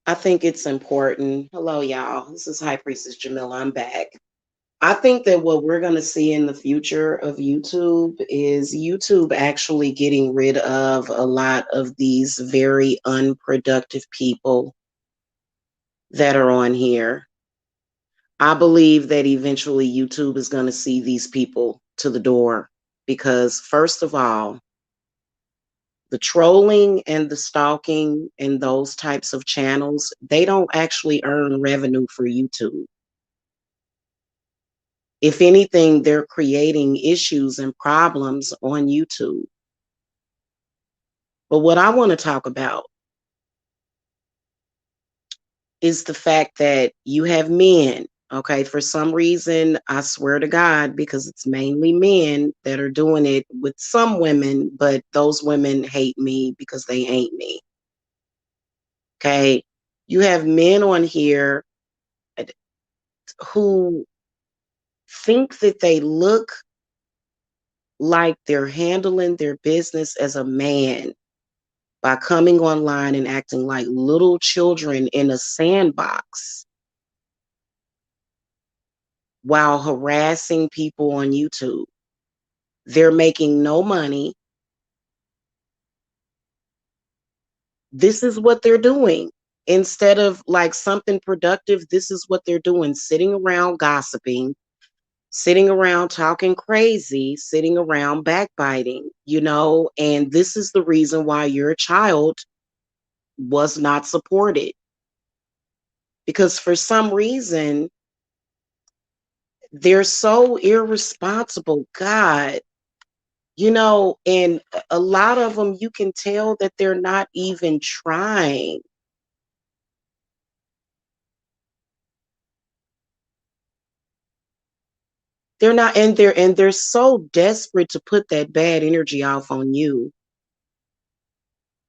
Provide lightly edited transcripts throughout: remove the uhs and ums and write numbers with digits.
I think it's important. Hello, y'all. This is High Priestess Jamila. I'm back. I think that what we're going to see in the future of YouTube is YouTube actually getting rid of a lot of these very unproductive people that are on here. I believe that eventually YouTube is going to see these people to the door because, first of all, the trolling and the stalking and those types of channels, they don't actually earn revenue for YouTube. If anything, they're creating issues and problems on YouTube. But what I want to talk about is the fact that you have men, okay? For some reason, I swear to God, because it's mainly men that are doing it with some women, but those women hate me because they ain't me, okay? You have men on here who think that they look like they're handling their business as a man by coming online and acting like little children in a sandbox while harassing people on YouTube. They're making no money. This is what they're doing. Instead of like something productive, this is what they're doing, sitting around gossiping, sitting around talking crazy, sitting around backbiting, and this is the reason why your child was not supported. Because for some reason, they're so irresponsible. God, and a lot of them, you can tell that they're not even trying. They're not, and they're so desperate to put that bad energy off on you.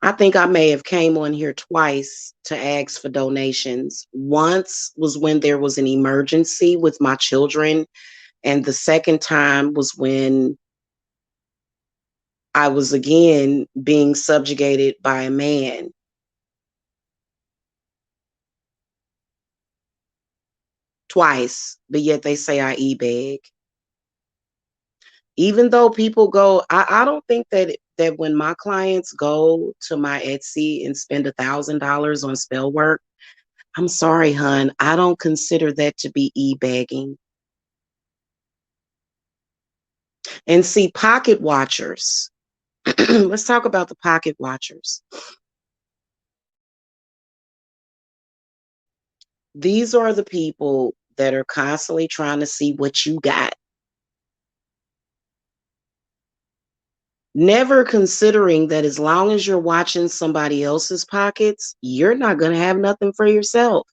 I think I may have came on here twice to ask for donations. Once was when there was an emergency with my children, and the second time was when I was again being subjugated by a man. Twice, but yet they say I e-beg. Even though people go, I don't think that when my clients go to my Etsy and spend $1,000 on spell work, I'm sorry, hun, I don't consider that to be e-begging. And see, pocket watchers. Let's talk about the pocket watchers. These are the people that are constantly trying to see what you got, never considering that as long as you're watching somebody else's pockets, you're not going to have nothing for yourself.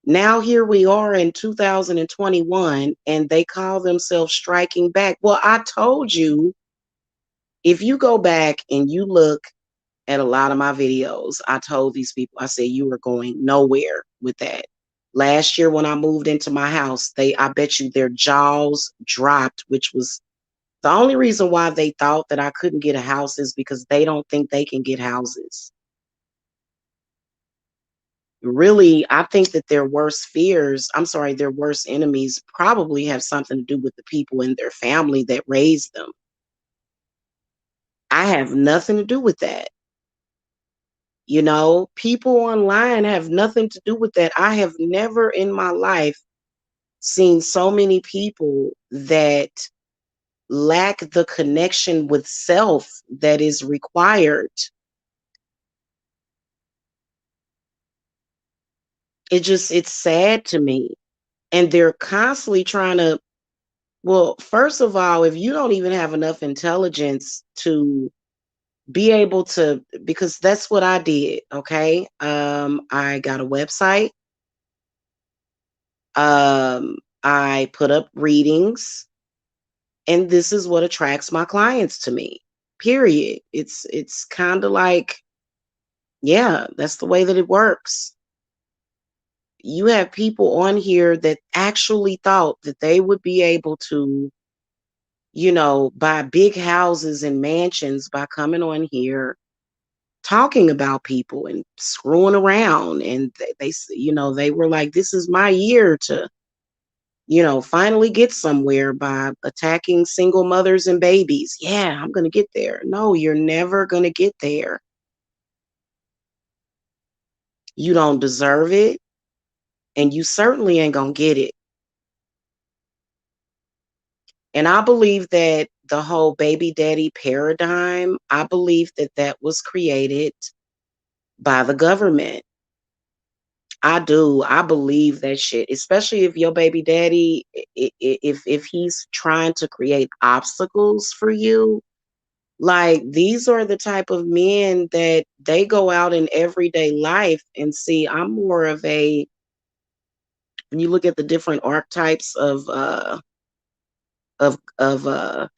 Now here we are in 2021 and they call themselves striking back. Well, I told you, if you go back and you look at a lot of my videos, I told these people, I said, you are going nowhere with that. Last year when I moved into my house, I bet you their jaws dropped, which was the only reason why they thought that I couldn't get a house is because they don't think they can get houses. Really, I think that their worst fears, I'm sorry, their worst enemies probably have something to do with the people in their family that raised them. I have nothing to do with that. People online have nothing to do with that. I have never in my life seen so many people that lack the connection with self that is required. It's sad to me. And they're constantly trying to, well, first of all, if you don't even have enough intelligence to be able to, because that's what I did, okay? I got a website. I put up readings, and this is what attracts my clients to me. Period. It's kind of like, yeah, that's the way that it works. You have people on here that actually thought that they would be able to, buy big houses and mansions by coming on here talking about people and screwing around, and they were like, this is my year to finally get somewhere by attacking single mothers and babies. Yeah, I'm going to get there. No, you're never going to get there. You don't deserve it, and you certainly ain't going to get it. And I believe that the whole baby daddy paradigm, I believe that that was created by the government. I do. I believe that shit, especially if your baby daddy, if he's trying to create obstacles for you. Like, these are the type of men that they go out in everyday life and see. I'm more of a, when you look at the different archetypes of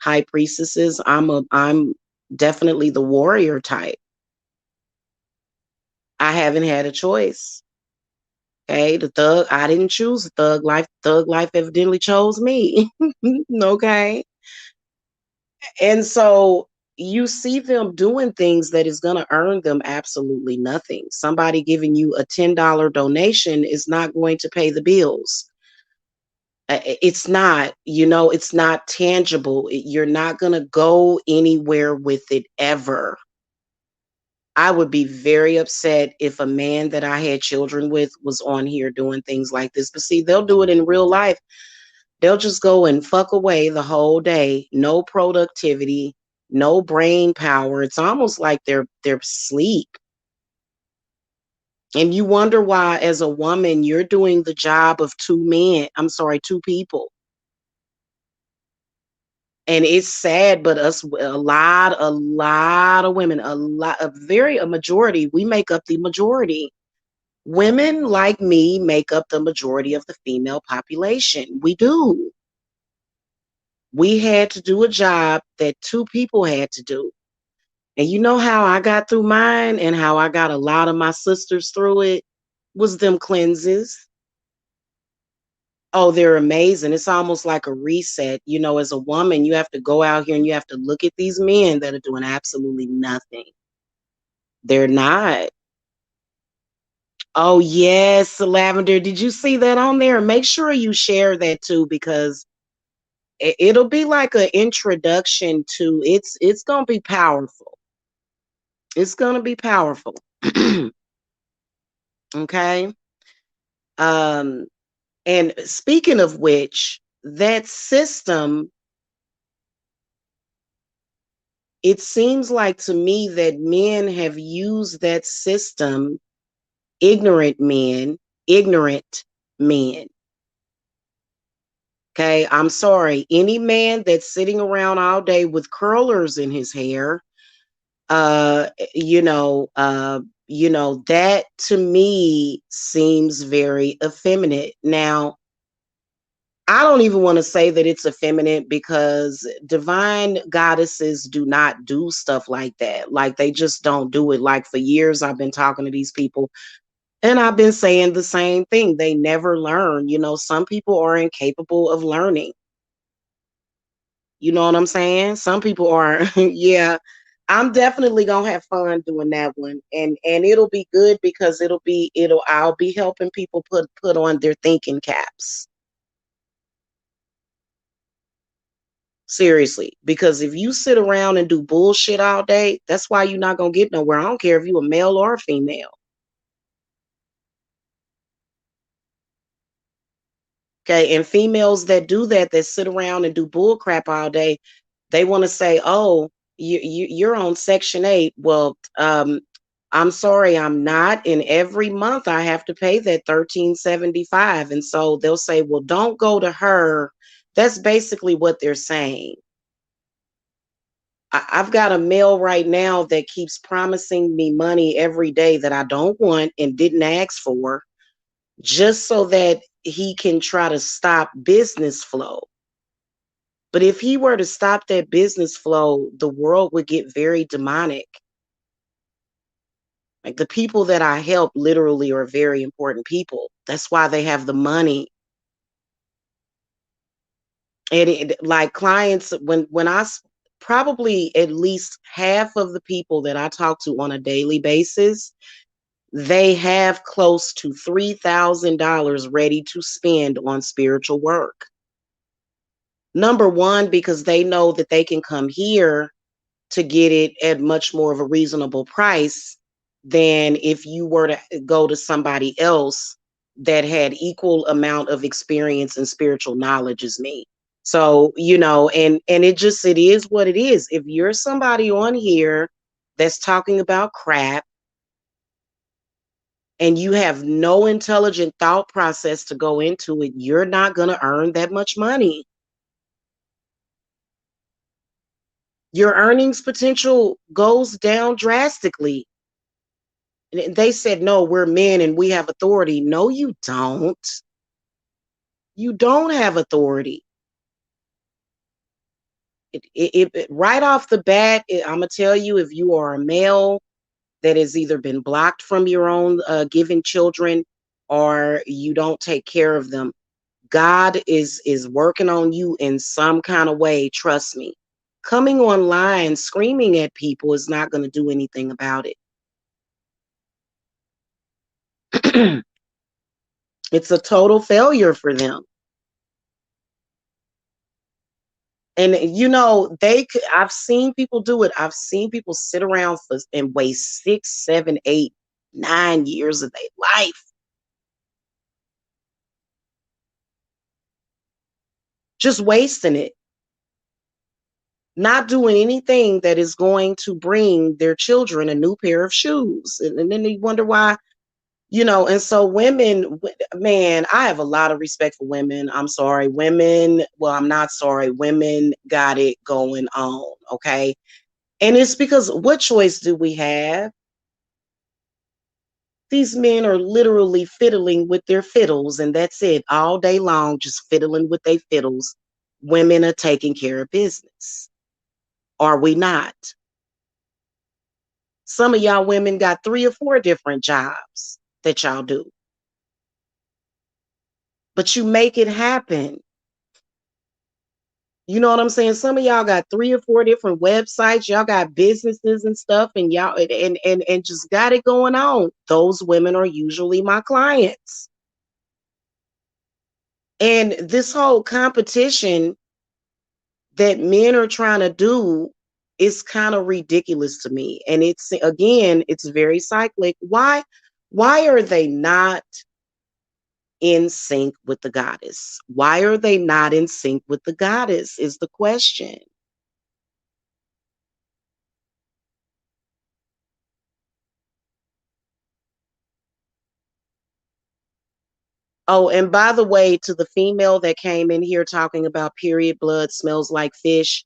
high priestesses, I'm definitely the warrior type. I haven't had a choice. Okay, the thug, I didn't choose the thug life. Thug life evidently chose me. Okay. And so you see them doing things that is going to earn them absolutely nothing. Somebody giving you a $10 donation is not going to pay the bills. It's not, it's not tangible. You're not going to go anywhere with it ever. I would be very upset if a man that I had children with was on here doing things like this. But see, they'll do it in real life. They'll just go and fuck away the whole day. No productivity, no brain power. It's almost like they're asleep. And you wonder why, as a woman, you're doing the job of two men. I'm sorry, two people. And it's sad, but a lot of women, a majority, we make up the majority. Women like me make up the majority of the female population. We do. We had to do a job that two people had to do. And you know how I got through mine and how I got a lot of my sisters through it was them cleanses. Oh, they're amazing. It's almost like a reset. As a woman, you have to go out here and you have to look at these men that are doing absolutely nothing. They're not. Oh, yes, Lavender. Did you see that on there? Make sure you share that too, because it'll be like an introduction to it's gonna be powerful. It's gonna be powerful. Okay. Um, and speaking of which, that system, it seems like to me that men have used that system, ignorant men, ignorant men. Okay, I'm sorry. Any man that's sitting around all day with curlers in his hair, uh, that to me seems very effeminate. Now, I don't even want to say that it's effeminate because divine goddesses do not do stuff like that. Like, they just don't do it. Like, for years, I've been talking to these people and I've been saying the same thing. They never learn. Some people are incapable of learning. You know what I'm saying? Some people are. Yeah. I'm definitely gonna have fun doing that one, and it'll be good because I'll be helping people put on their thinking caps. Seriously, because if you sit around and do bullshit all day, that's why you're not gonna get nowhere. I don't care if you're a male or a female. Okay, and females that do that sit around and do bull crap all day, they want to say, "Oh, you're on Section 8." Well, I'm sorry, I'm not. And every month I have to pay that 1375. And so they'll say, "Well, don't go to her." That's basically what they're saying. I've got a male right now that keeps promising me money every day that I don't want and didn't ask for, just so that he can try to stop business flow. But if he were to stop that business flow, the world would get very demonic. Like, the people that I help literally are very important people. That's why they have the money. And like clients, when I probably at least half of the people that I talk to on a daily basis, they have close to $3,000 ready to spend on spiritual work. Number one, because they know that they can come here to get it at much more of a reasonable price than if you were to go to somebody else that had equal amount of experience and spiritual knowledge as me. So, and it is what it is. If you're somebody on here that's talking about crap and you have no intelligent thought process to go into it, you're not going to earn that much money. Your earnings potential goes down drastically. They said, no, we're men and we have authority. No, you don't. You don't have authority. Right off the bat, I'm going to tell you, if you are a male that has either been blocked from your own given children or you don't take care of them, God is working on you in some kind of way. Trust me. Coming online screaming at people is not going to do anything about it. It's a total failure for them. And I've seen people do it. I've seen people sit around and waste 6, 7, 8, 9 years of their life just wasting it, not doing anything that is going to bring their children a new pair of shoes. And then they wonder why, and so women, man, I have a lot of respect for women. I'm sorry, women. Well, I'm not sorry. Women got it going on. Okay. And it's because what choice do we have? These men are literally fiddling with their fiddles, and that's it all day long, just fiddling with their fiddles. Women are taking care of business. Are we not? Some of y'all women got 3 or 4 different jobs that y'all do, but you make it happen. You know what I'm saying? Some of y'all got 3 or 4 different websites. Y'all got businesses and stuff, and y'all and just got it going on. Those women are usually my clients. And this whole competition that men are trying to do is kind of ridiculous to me. And it's very cyclic. Why are they not in sync with the goddess? Why are they not in sync with the goddess is the question. Oh, and by the way, to the female that came in here talking about period blood smells like fish,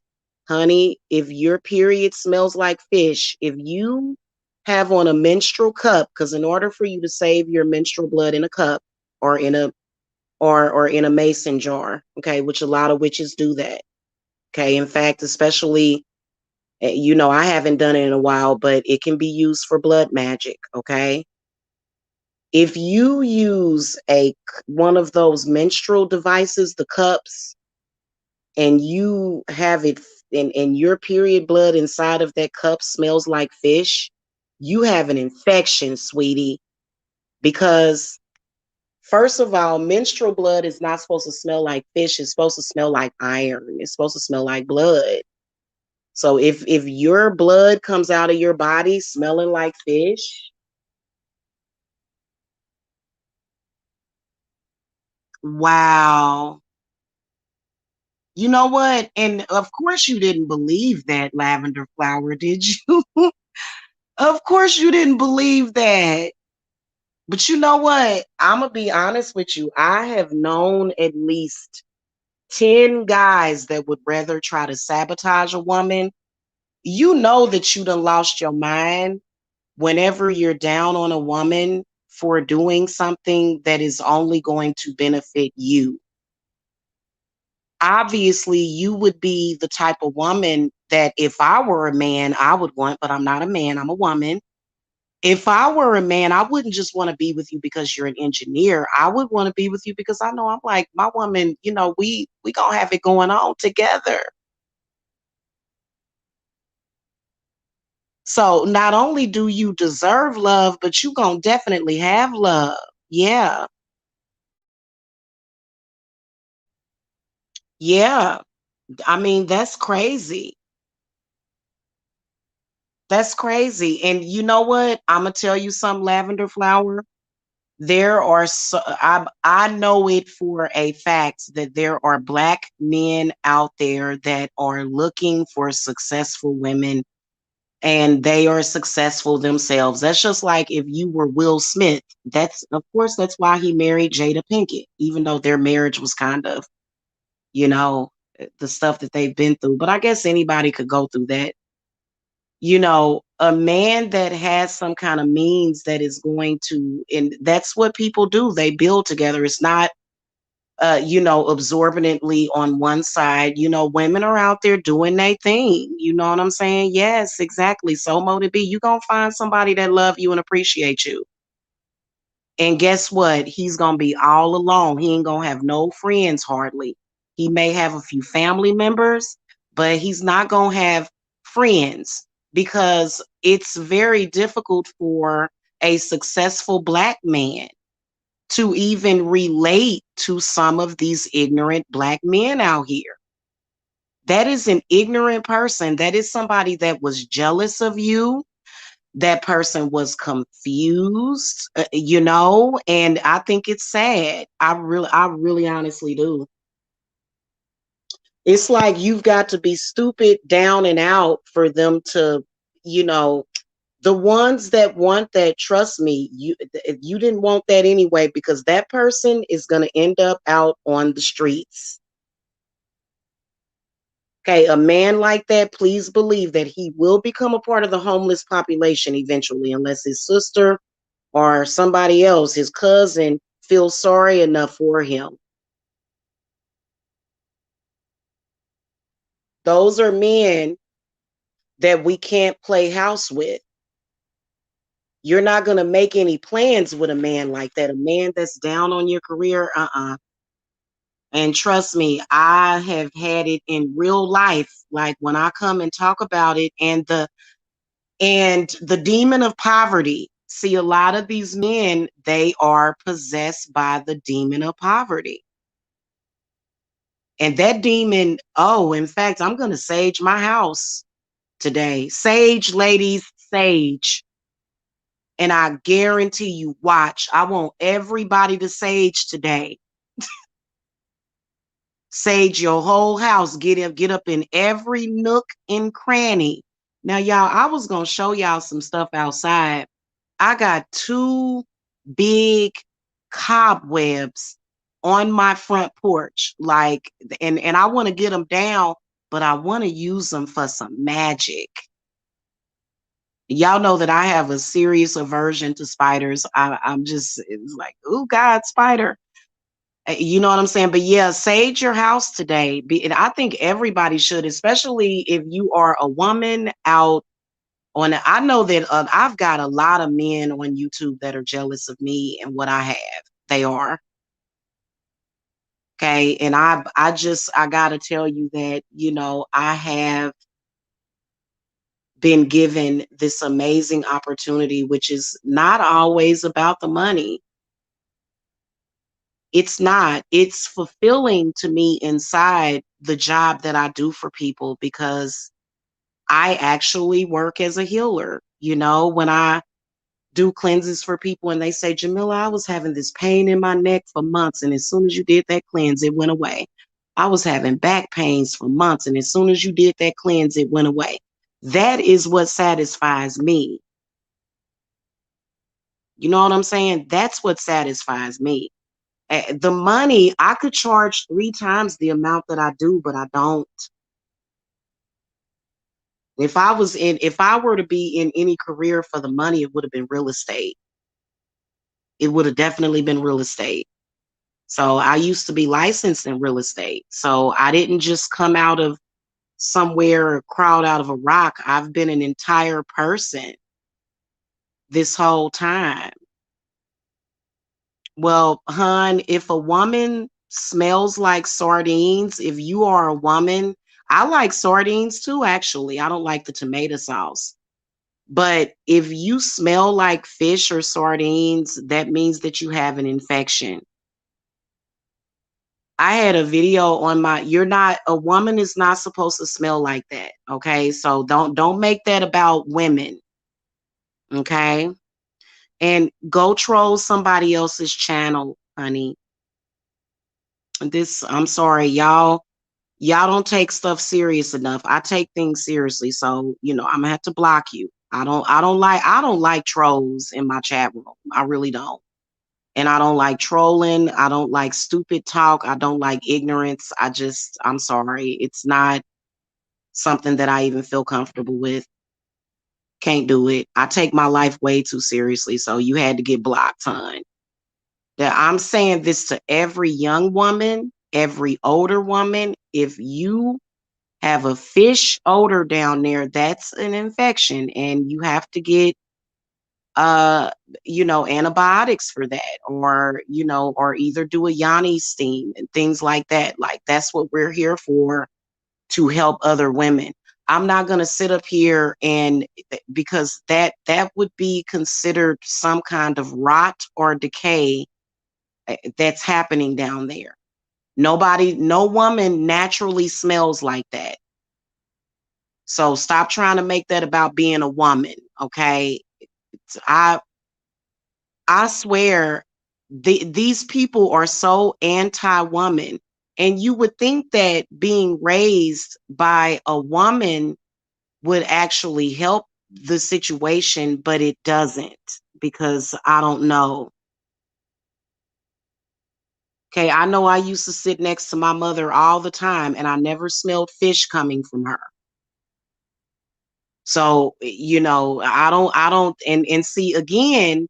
honey, if your period smells like fish, if you have on a menstrual cup, because in order for you to save your menstrual blood in a cup or in a mason jar, okay, which a lot of witches do that. Okay. In fact, especially, I haven't done it in a while, but it can be used for blood magic. Okay. If you use one of those menstrual devices, the cups, and you have it and your period blood inside of that cup smells like fish, you have an infection, sweetie. Because first of all, menstrual blood is not supposed to smell like fish. It's supposed to smell like iron. It's supposed to smell like blood. So if your blood comes out of your body smelling like fish, wow. You know what? And of course you didn't believe that, Lavender Flower, did you? Of course you didn't believe that. But you know what? I'm going to be honest with you. I have known at least 10 guys that would rather try to sabotage a woman. You know that you done lost your mind whenever you're down on a woman for doing something that is only going to benefit you. Obviously, you would be the type of woman that if I were a man, I would want, but I'm not a man, I'm a woman. If I were a man, I wouldn't just want to be with you because you're an engineer. I would want to be with you because I know I'm like my woman, we gonna have it going on together. So not only do you deserve love, but you gonna definitely have love. Yeah. Yeah. I mean, that's crazy. That's crazy. And you know what? I'm gonna tell you something, Lavender Flower. There are I know it for a fact that there are black men out there that are looking for successful women and they are successful themselves. That's just like if you were Will Smith. That's of course that's why he married Jada Pinkett, even though their marriage was kind of, you know, the stuff that they've been through. But I guess anybody could go through that. A man that has some kind of means that is going to, and that's what people do. They build together. It's not absorbently on one side. Women are out there doing their thing. You know what I'm saying? Yes, exactly. So motive be, you gonna find somebody that love you and appreciate you. And guess what? He's gonna be all alone. He ain't gonna have no friends hardly. He may have a few family members, but he's not gonna have friends because it's very difficult for a successful black man to even relate to some of these ignorant black men out here. That is an ignorant person. That is somebody that was jealous of you. That person was confused, and I think it's sad. I really honestly do. It's like you've got to be stupid down and out for them to, you know, the ones that want that, trust me, you didn't want that anyway, because that person is going to end up out on the streets. Okay, a man like that, please believe that he will become a part of the homeless population eventually, unless his sister or somebody else, his cousin, feels sorry enough for him. Those are men that we can't play house with. You're not going to make any plans with a man like that, a man that's down on your career. And trust me, I have had it in real life. Like when I come and talk about it, and the demon of poverty. See, a lot of these men, they are possessed by the demon of poverty. And that demon, oh, in fact, I'm going to sage my house today. Sage, ladies, sage. And I guarantee you, watch, I want everybody to sage today. Sage your whole house. Get up in every nook and cranny. Now, y'all, I was going to show y'all some stuff outside. I got two big cobwebs on my front porch. Like, and I want to get them down, but I want to use them for some magic. Y'all know that I have a serious aversion to spiders. I'm just, it's like, oh God, spider. You know what I'm saying? But yeah, sage your house today. And I think everybody should, especially if you are a woman out on it. I know that I've got a lot of men on YouTube that are jealous of me and what I have. They are. Okay. And I gotta tell you that, I have been given this amazing opportunity, which is not always about the money. It's not. It's fulfilling to me inside the job that I do for people, because I actually work as a healer. When I do cleanses for people and they say, Jamila, I was having this pain in my neck for months, and as soon as you did that cleanse, it went away. I was having back pains for months, and as soon as you did that cleanse, it went away. That is what satisfies me. You know what I'm saying? That's what satisfies me. The money, I could charge 3 times the amount that I do, but I don't. If I were to be in any career for the money, it would have been real estate. It would have definitely been real estate. So I used to be licensed in real estate. So I didn't just come out of somewhere, crawled out of a rock. I've been an entire person this whole time. Well, hun, if a woman smells like sardines, if you are a woman, I like sardines too, actually. I don't like the tomato sauce. But if you smell like fish or sardines, that means that you have an infection. I had a video on my you're not a woman is not supposed to smell like that. Okay. So don't make that about women. Okay. And go troll somebody else's channel, honey. This I'm sorry, y'all don't take stuff serious enough. I take things seriously. So, I'm gonna have to block you. I don't like trolls in my chat room. I really don't. And I don't like trolling. I don't like stupid talk. I don't like ignorance. I'm sorry. It's not something that I even feel comfortable with. Can't do it. I take my life way too seriously. So you had to get blocked, hon. That I'm saying this to every young woman, every older woman. If you have a fish odor down there, that's an infection, and you have to get antibiotics for that, or either do a yoni steam and things like that. Like, that's what we're here for, to help other women. I'm not going to sit up here and because that would be considered some kind of rot or decay that's happening down there. No woman naturally smells like that. So stop trying to make that about being a woman, okay? I I swear these people are so anti-woman, and you would think that being raised by a woman would actually help the situation, but it doesn't, because I don't know. Okay, I know I used to sit next to my mother all the time and I never smelled fish coming from her. So, I don't and see again,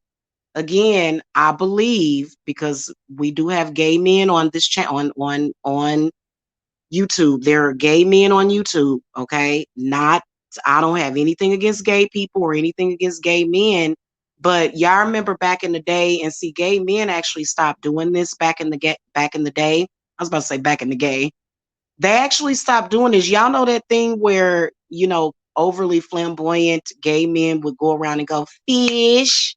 I believe, because we do have gay men on this channel on YouTube. There are gay men on YouTube, okay? Not I don't have anything against gay people or anything against gay men, but y'all remember back in the day, and see, gay men actually stopped doing this back in the day. I was about to say back in the gay. They actually stopped doing this. Y'all know that thing where, overly flamboyant gay men would go around and go, fish,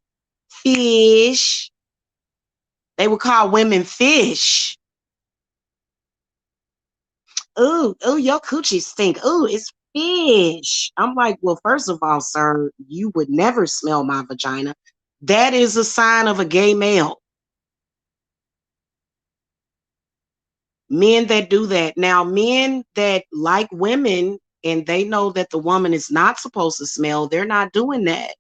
fish. They would call women fish. Ooh, your coochie stink. Ooh, it's fish. I'm like, well, first of all, sir, you would never smell my vagina. That is a sign of a gay male. Men that do that. Now, men that like women and they know that the woman is not supposed to smell, they're not doing that.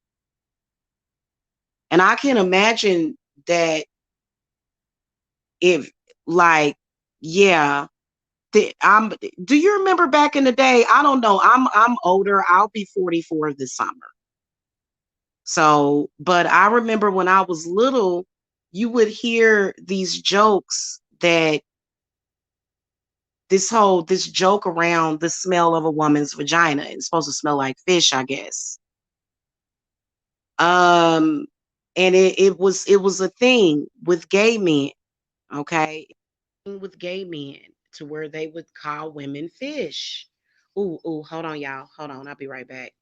And I can imagine that if, like, yeah, I'm do you remember back in the day? I don't know. I'm older. I'll be 44 this summer. So, but I remember when I was little, you would hear these jokes that this joke around the smell of a woman's vagina. It's supposed to smell like fish, I guess. Um, and it was a thing with gay men, okay? With gay men, to where they would call women fish. Ooh, hold on, y'all. Hold on, I'll be right back.